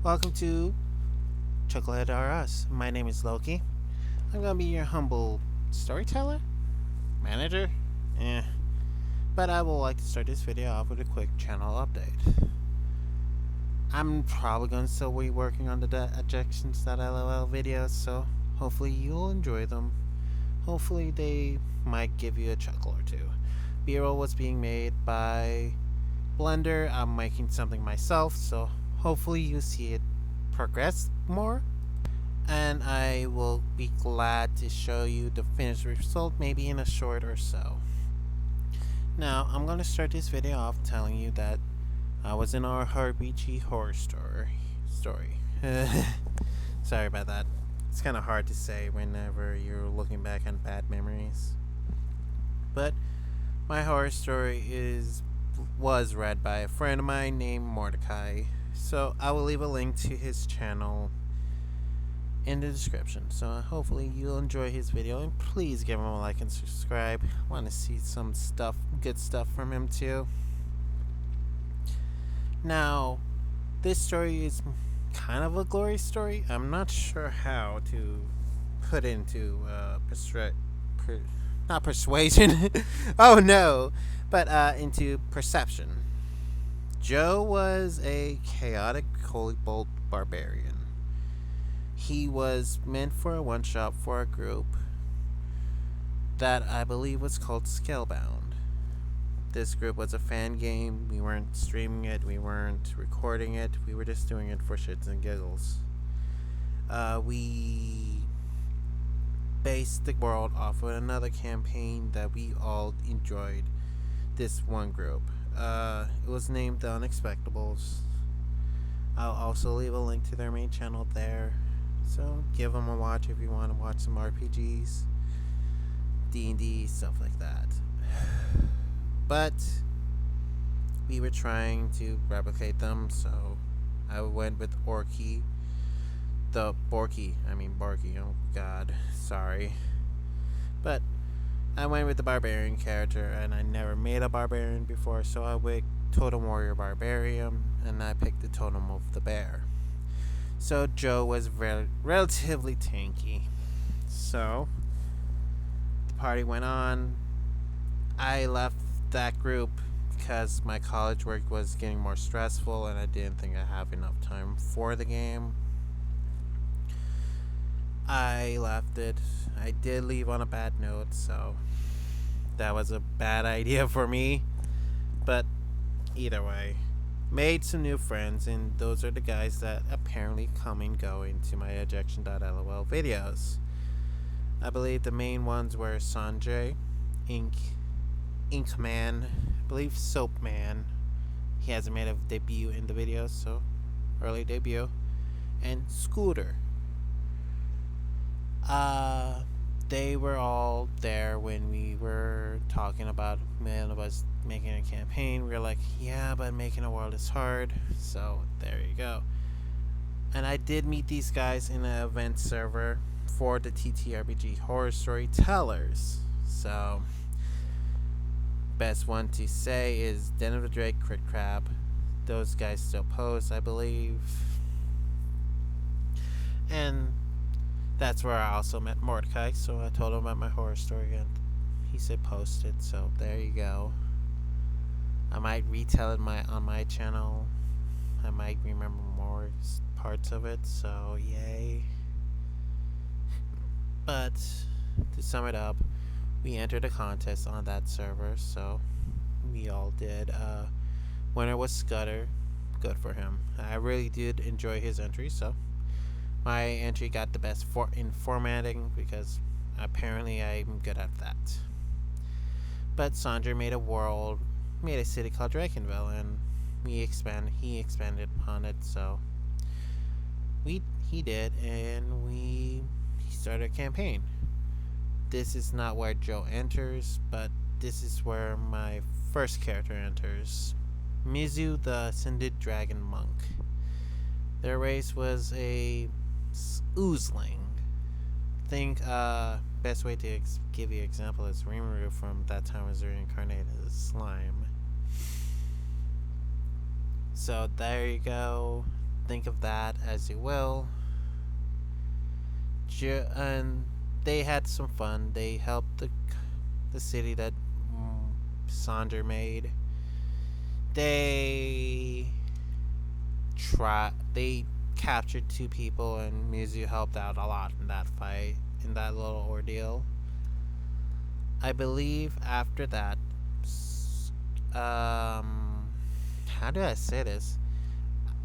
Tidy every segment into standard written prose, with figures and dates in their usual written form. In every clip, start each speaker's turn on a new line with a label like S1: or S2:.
S1: Welcome to Chucklehead R Us. My name is Loki. I'm gonna be your humble storyteller? Manager? Eh. But I would like to start this video off with a quick channel update. I'm probably gonna still be working on the ejections.lol videos, so hopefully you'll enjoy them. Hopefully they might give you a chuckle or two. B-roll was being made by Blender. I'm making something myself, so hopefully you see it progress more, and I will be glad to show you the finished result maybe in a short or so. Now, I'm going to start this video off telling you that I was in our RPG horror story. Sorry about that. It's kind of hard to say whenever you're looking back on bad memories. But my horror story was read by a friend of mine named Mordecai. So I will leave a link to his channel in the description. So hopefully you'll enjoy his video, and please give him a like and subscribe. I want to see some good stuff from him too. Not this story is kind of a glory story. I'm not sure how to put into not persuasion. Oh no, but into perception. Joe was a chaotic, kobold barbarian. He was meant for a one-shot for a group that I believe was called Scalebound. This group was a fan game. We weren't streaming it, we weren't recording it, we were just doing it for shits and giggles. We based the world off of another campaign that we all enjoyed. This one group. It was named The Unexpectables. I'll also leave a link to their main channel there. So give them a watch if you want to watch some RPGs, D&D, stuff like that. But we were trying to replicate them, so I went with Borky. Oh god, sorry. But I went with the barbarian character, and I never made a barbarian before, so I went Totem Warrior Barbarian, and I picked the Totem of the Bear. So Joe was relatively tanky. So the party went on. I left that group because my college work was getting more stressful, and I didn't think I have enough time for the game. I left it. I did leave on a bad note, so that was a bad idea for me. But either way, made some new friends, and those are the guys that apparently come and go into my ejection.lol videos. I believe the main ones were Sanjay, Inkman, I believe Soapman. He hasn't made a debut in the videos, so early debut, and Scooter. They were all there when we were talking about us making a campaign. We were like, yeah, but making a world is hard. So there you go. And I did meet these guys in an event server for the TTRPG Horror Storytellers. So best one to say is Den of the Drake, Crit Crab. Those guys still post, I believe. And that's where I also met Mordecai, so I told him about my horror story, and he said post it, so there you go. I might retell it on my channel. I might remember more parts of it, so yay. But to sum it up, we entered a contest on that server, so we all did. Winner was Scudder. Good for him. I really did enjoy his entry, so my entry got the best in formatting because apparently I'm good at that. But Sandra made a city called Drakenville, and he expanded upon it, so he did, and he started a campaign. This is not where Joe enters, but this is where my first character enters. Mizu, the Ascended Dragon Monk. Their race was a oozling. Best way to give you an example is Rimuru from That Time Was Reincarnated as Slime. So there you go. think of that as you will. And they had some fun. They helped the city that Sonder made. They they captured 2 people, and Mizu helped out a lot in that fight, in that little ordeal. I believe after that, how do I say this?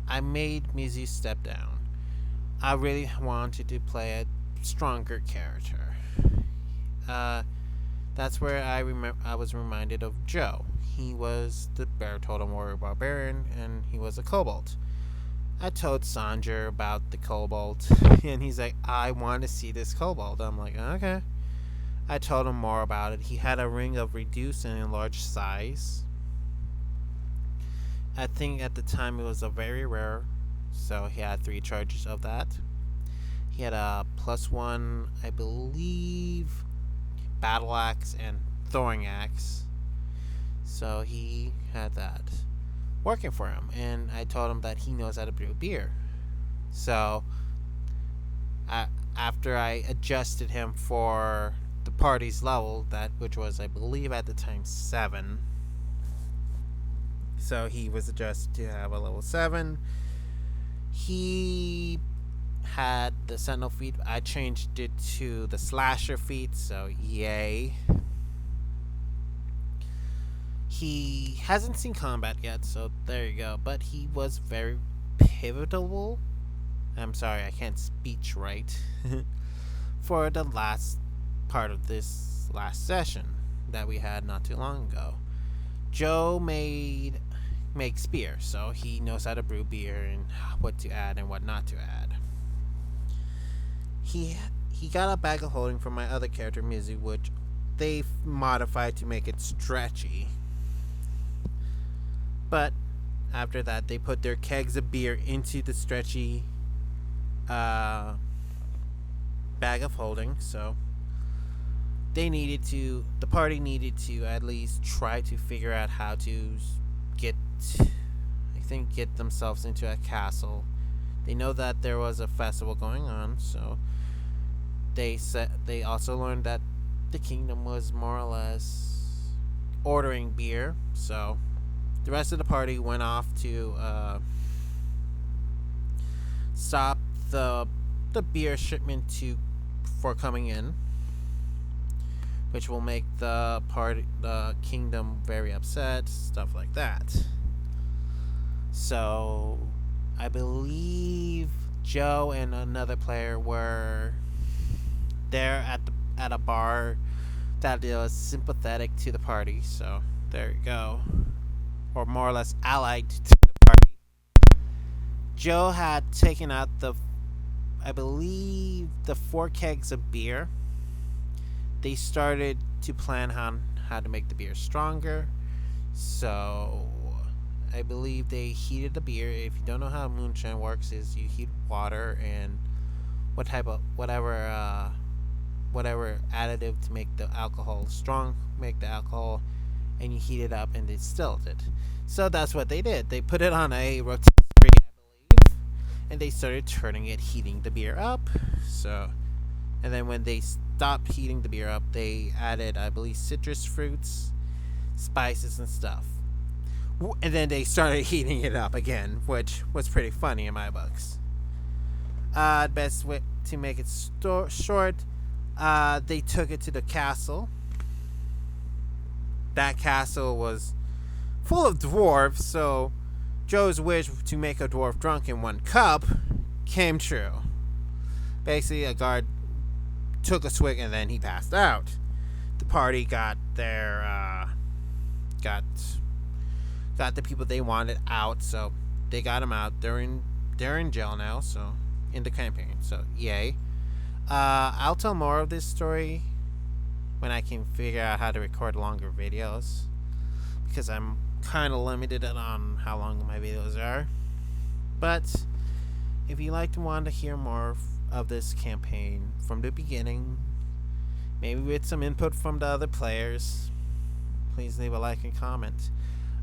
S1: I made Mizu step down. I really wanted to play a stronger character. Uh, that's where I was reminded of Joe. He was the Bear Totem Warrior Barbarian, and he was a kobold. I told Sanjur about the kobold, and he's like, I want to see this kobold. I'm like, okay. I told him more about it. He had a ring of reduced and enlarged size. I think at the time it was a very rare, so he had 3 charges of that. He had a +1, I believe, battle axe and throwing axe. So he had that working for him, and I told him that he knows how to brew beer. So after I adjusted him for the party's level, which was, I believe, at the time 7. So he was adjusted to have a level 7. He had the Sentinel feat. I changed it to the Slasher feat, so yay. He hasn't seen combat yet, so there you go. But he was very pivotal. I'm sorry, I can't speech right. For the last part of this last session that we had not too long ago. Joe makes beer, so he knows how to brew beer and what to add and what not to add. He got a bag of holding from my other character, Mizu, which they modified to make it stretchy. But after that, they put their kegs of beer into the stretchy bag of holding, so the party needed to at least try to figure out how to get themselves into a castle. They know that there was a festival going on, so they also learned that the kingdom was more or less ordering beer, so the rest of the party went off to stop the beer shipment for coming in, which will make the kingdom very upset, stuff like that. So I believe Joe and another player were there at a bar that was sympathetic to the party, so there you go. Or more or less allied to the party. Joe had taken out I believe the 4 kegs of beer. They started to plan on how to make the beer stronger. So I believe they heated the beer. If you don't know how moonshine works, is you heat water and whatever additive to make the alcohol strong, make the alcohol, and you heat it up and distilled it. So that's what they did. They put it on a rotisserie, I believe, and they started turning it, heating the beer up. So, and then when they stopped heating the beer up, they added, I believe, citrus fruits, spices, and stuff. And then they started heating it up again, which was pretty funny in my books. Best way to make it short, they took it to the castle. That castle was full of dwarves, so Joe's wish to make a dwarf drunk in 1 cup came true. Basically, a guard took a swig and then he passed out. The party got the people they wanted out, so they got them out. They're in jail now, so in the campaign, so yay. I'll tell more of this story when I can figure out how to record longer videos, because I'm kind of limited on how long my videos are. But if you want to hear more of this campaign from the beginning, maybe with some input from the other players, please leave a like and comment.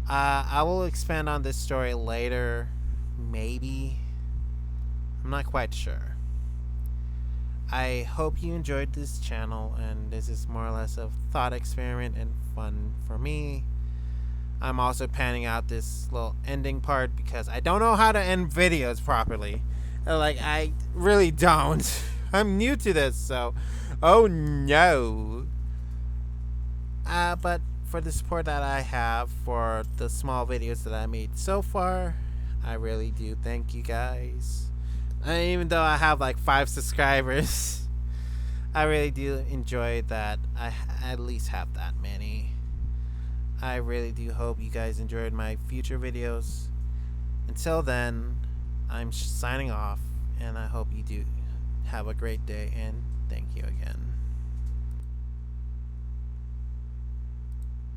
S1: I will expand on this story later, maybe, I'm not quite sure. I hope you enjoyed this channel, and this is more or less a thought experiment and fun for me. I'm also panning out this little ending part because I don't know how to end videos properly. Like, I really don't. I'm new to this, so oh no. But for the support that I have for the small videos that I made so far, I really do thank you guys. Even though I have like 5 subscribers, I really do enjoy that I at least have that many. I really do hope you guys enjoyed my future videos. Until then, I'm signing off, and I hope you do have a great day, and thank you again.